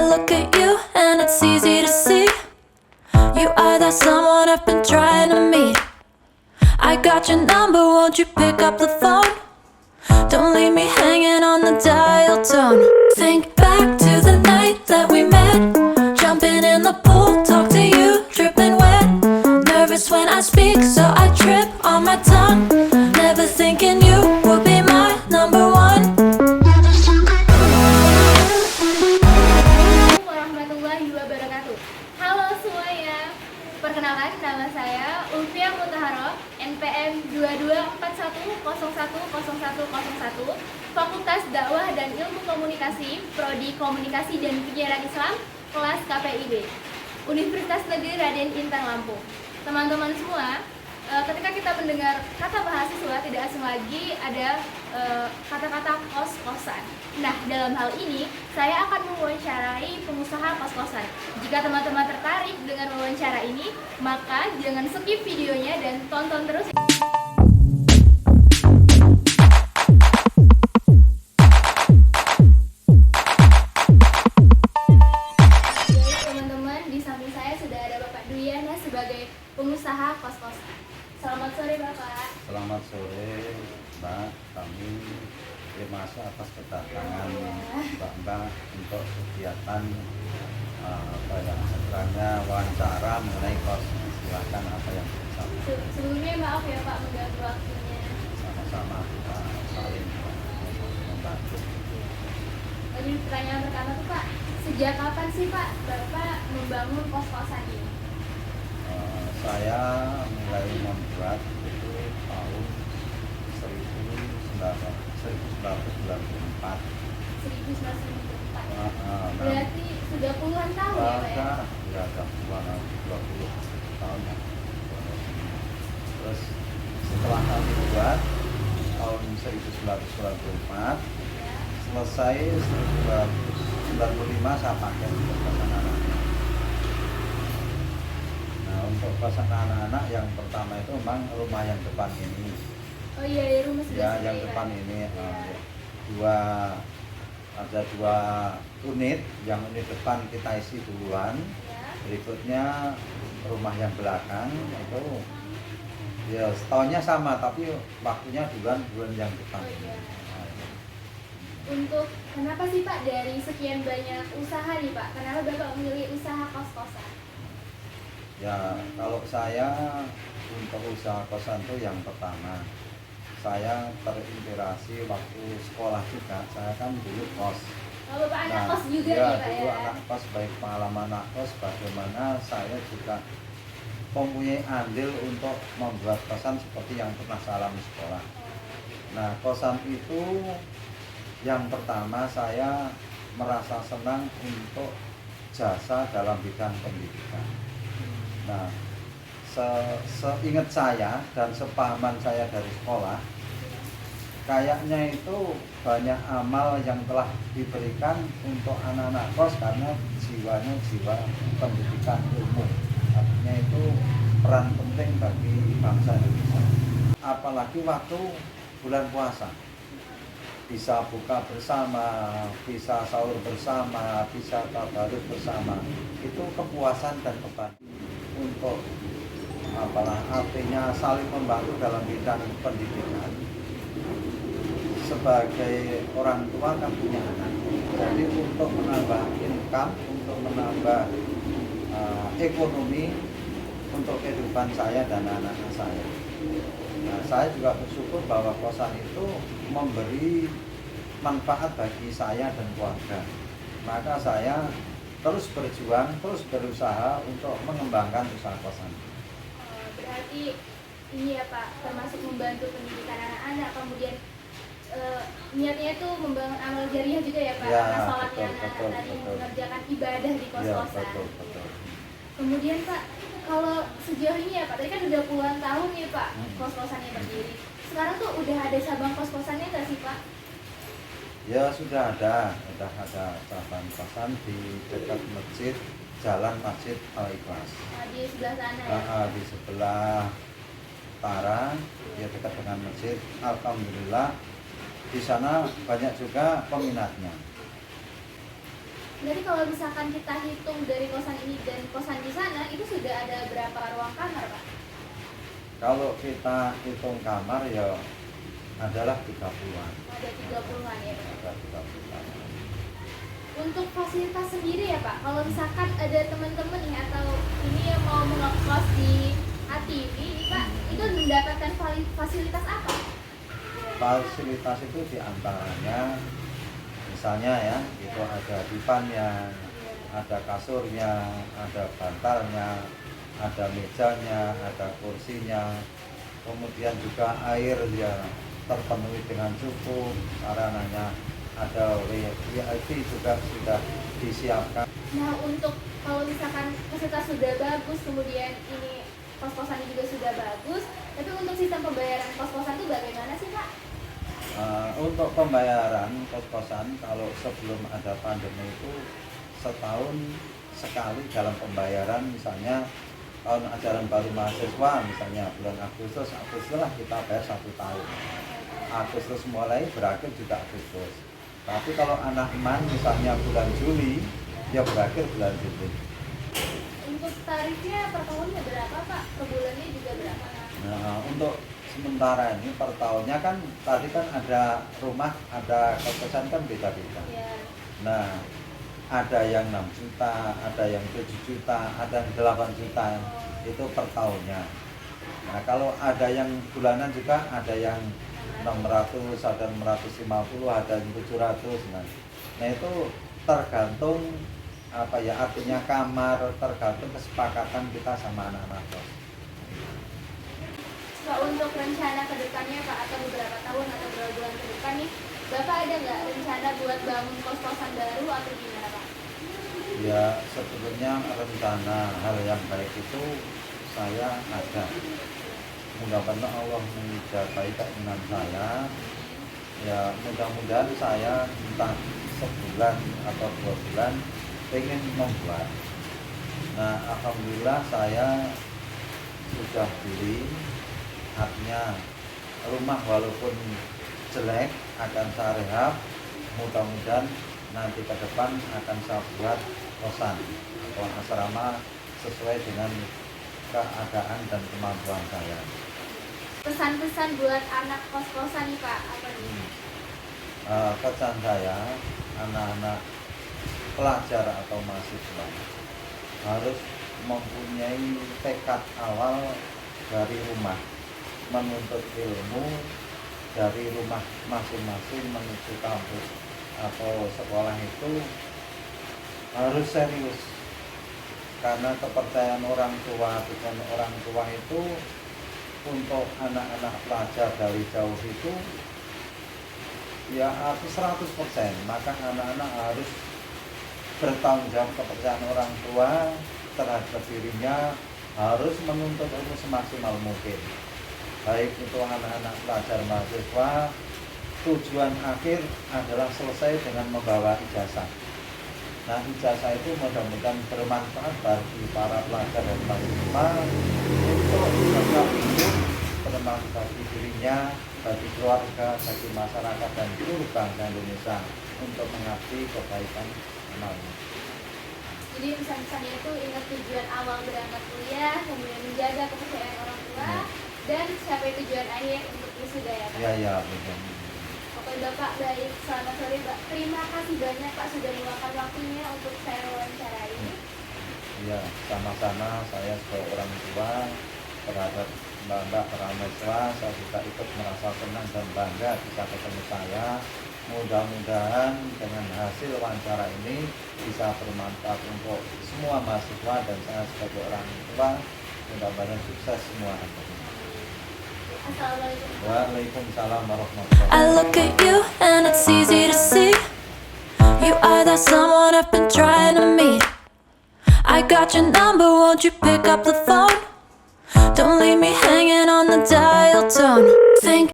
look at you and it's easy to see you are that someone I've been trying to meet. I got your number, won't you pick up the phone? Don't leave me hanging on the dial tone. Think back to the night that we met, jumping in the pool, talk to you, dripping wet. Nervous when I speak, so I trip on my tongue. Never thinking you would be my number one. Warahmatullahi wabarakatuh. Halo semuanya, perkenalkan nama saya Ulfia Mutaharo, NPM 2241010101, Fakultas Dakwah dan Ilmu Komunikasi, Prodi Komunikasi dan Penyiaran Islam, kelas KPIB, Universitas Negeri Raden Intan Lampung. Teman-teman semua, ketika kita mendengar kata mahasiswa, tidak asing lagi ada kata-kata kos-kosan. Nah, dalam hal ini saya akan mewawancarai pengusaha kos-kosan. Jika teman-teman tertarik dengan wawancara ini, maka jangan skip videonya dan tonton terus. Jadi teman-teman, di samping saya sudah ada Bapak Duyana sebagai pengusaha kos-kosan. Selamat sore Bapak. Selamat sore Mbak, kami terima kasih atas kedatangan Mbak untuk kegiatan yang sekiranya wawancara mengenai kos. Silakan apa yang bisa. Sebelumnya maaf ya Pak mengganggu waktunya. Sama-sama kita saling membantu. Jadi pertanyaan pertama tuh Pak, sejak kapan sih Pak Bapak membangun kos-kosan ini? Saya mulai membuat itu tahun 1994. 1994. Berarti sudah puluhan tahun ya Pak ya? Ya, ada 20 tahun. Terus setelah kami buat tahun 1994, selesai 1995 saya pakai untuk kosan anak-anak. Nah, untuk kosan anak-anak yang pertama itu memang rumah yang depan ini. Oh iya, rumah sebelah Ya, yang sini, depan Pak. ini Ya. ada dua unit. Yang unit depan kita isi duluan. Ya. Berikutnya rumah yang belakang itu ya setahunnya sama, tapi waktunya duluan yang depan. Oh, iya. Untuk kenapa sih Pak dari sekian banyak usaha nih Pak, kenapa Bapak memilih usaha kos-kosan? Ya, kalau saya untuk usaha kosan itu yang pertama, saya terinspirasi waktu sekolah juga. Saya kan dulu kos. Oh, Bapak anak kos juga ya, nih Pak dulu ya? anak kos, baik pengalaman anak kos, bagaimana saya juga mempunyai andil untuk membuat kosan seperti yang pernah saya alami sekolah. Nah, kosan itu yang pertama saya merasa senang untuk jasa dalam bidang pendidikan. Nah, seingat saya dan sepahaman saya dari sekolah, kayaknya itu banyak amal yang telah diberikan untuk anak-anak kos karena jiwanya jiwa pendidikan ilmu. Artinya itu peran penting bagi bangsa Indonesia. Apalagi waktu bulan puasa, bisa buka bersama, bisa sahur bersama, bisa tabaruk bersama. Itu kepuasan dan kebahagiaan untuk artinya saling membantu dalam bidang pendidikan. Sebagai orang tua kan punya anak, jadi untuk menambah income, untuk menambah ekonomi untuk kehidupan saya dan anak-anak saya. Nah, saya juga bersyukur bahwa kosan itu memberi manfaat bagi saya dan keluarga. Maka saya terus berjuang, terus berusaha untuk mengembangkan usaha kosan. Berarti ini ya Pak, termasuk membantu pendidikan anak-anak, kemudian niatnya itu membangun amal jariah juga ya Pak, Ya, karena sholatnya betul, anak-anak betul, tadi betul. mengerjakan ibadah di Ya, kos-kosan. betul. Kemudian Pak, kalau sejauh ini ya Pak, tadi kan udah puluhan tahun nih Pak kos-kosannya berdiri. Sekarang tuh udah ada cabang kos-kosannya nggak sih Pak? Ya, sudah ada cabang kosan di dekat masjid, Jalan Masjid Al-Ikhlas. Di sebelah sana ya? Di sebelah utara, dia dekat dengan masjid. Alhamdulillah di sana banyak juga peminatnya. Jadi kalau misalkan kita hitung dari kosan ini dan kosan di sana, itu sudah ada berapa ruang kamar, Pak? Kalau kita hitung kamar ya adalah 30-an. Ada 30-an ya, Pak? Ada 30-an. Untuk fasilitas sendiri ya, Pak, kalau misalkan ada teman-teman nih atau ini yang mau ngekos di Atiwi, Pak, itu mendapatkan fasilitas apa? Fasilitas itu diantaranya misalnya ya, itu ada dipannya, ada kasurnya, ada bantalnya, ada mejanya, ada kursinya, kemudian juga air ya terpenuhi dengan cukup, sarananya ada WiFi juga sudah disiapkan. Nah, untuk kalau misalkan fasilitas sudah bagus, kemudian ini kos-kosannya juga sudah bagus, tapi untuk sistem pembayaran kos-kosan itu bagaimana sih, Pak? Untuk pembayaran kos-kosan kalau sebelum ada pandemi itu setahun sekali dalam pembayaran, misalnya tahun ajaran baru mahasiswa misalnya bulan Agustus lah kita bayar 1 tahun. Agustus mulai berakhir juga Agustus. Tapi kalau anak man misalnya bulan Juli ya berakhir bulan Juli. Untuk tarifnya per tahunnya berapa, Pak? Per bulannya juga berapa? Nah, untuk sementara ini per tahunnya kan tadi kan ada rumah, ada kos-kosan kan beda-beda. Ya. Nah, ada yang 6 juta, ada yang 7 juta, ada yang 8 juta itu per tahunnya. Nah, kalau ada yang bulanan juga ada yang 600, ada yang 650, ada yang 700. Nah, itu tergantung apa ya, artinya kamar, tergantung kesepakatan kita sama anak-anak kos. Pak, untuk rencana ke depannya, Pak, atau beberapa tahun atau beberapa bulan ke depan nih, Bapak ada nggak rencana buat bangun kos-kosan baru atau gimana, Pak? Ya, sebetulnya rencana hal yang baik itu saya ada. Mudah-mudahan Allah mencapai keinginan saya. Ya, mudah-mudahan saya entah sebulan atau 2 bulan ingin membuat. Nah, alhamdulillah saya sudah beli, artinya rumah walaupun jelek akan saya rehab, mudah-mudahan nanti ke depan akan saya buat kosan atau asrama sesuai dengan keadaan dan kemampuan saya. Pesan-pesan buat anak kos-kosan nih, Pak, apa nih? Pesan saya, anak-anak pelajar atau mahasiswa harus mempunyai tekad awal dari rumah, menuntut ilmu dari rumah masing-masing menuju kampus atau sekolah itu harus serius, karena kepercayaan orang tua dengan orang tua itu untuk anak-anak pelajar dari jauh itu ya harus 100%, maka anak-anak harus bertanggung jawab kepercayaan orang tua terhadap dirinya, harus menuntut ilmu semaksimal mungkin. Baik itu anak-anak pelajar mahasiswa, tujuan akhir adalah selesai dengan membawa ijazah. Nah, ijazah itu mudah-mudahan bermanfaat bagi para pelajar dan mahasiswa untuk tetap hidup, bermanfaat bagi dirinya, bagi keluarga, bagi masyarakat dan seluruh bangsa Indonesia untuk mengabdi kebaikan amalnya. Jadi pesan-pesannya itu ingat tujuan awal berangkat kuliah, kemudian menjaga kepercayaan orang tua, dan capai tujuan akhir untuk wisuda ya, Pak? Iya, betul. Oke, Bapak, baik. Selamat sore, Pak. Terima kasih banyak, Pak, sudah meluangkan waktunya untuk saya wawancarai. Iya, sama-sama. Saya sebagai orang tua terhadap Mbak para mahasiswa, saya juga ikut merasa senang dan bangga bisa ketemu saya. Mudah-mudahan dengan hasil wawancara ini bisa bermanfaat untuk semua mahasiswa dan saya sebagai orang tua. Mudah-mudahan sukses semua. Assalamualaikum. Waalaikumsalam warahmatullahi I look at you and it's easy to see you are that someone I've been trying to meet. I got your number, won't you pick up the phone? Don't leave me hanging on the dial tone. Think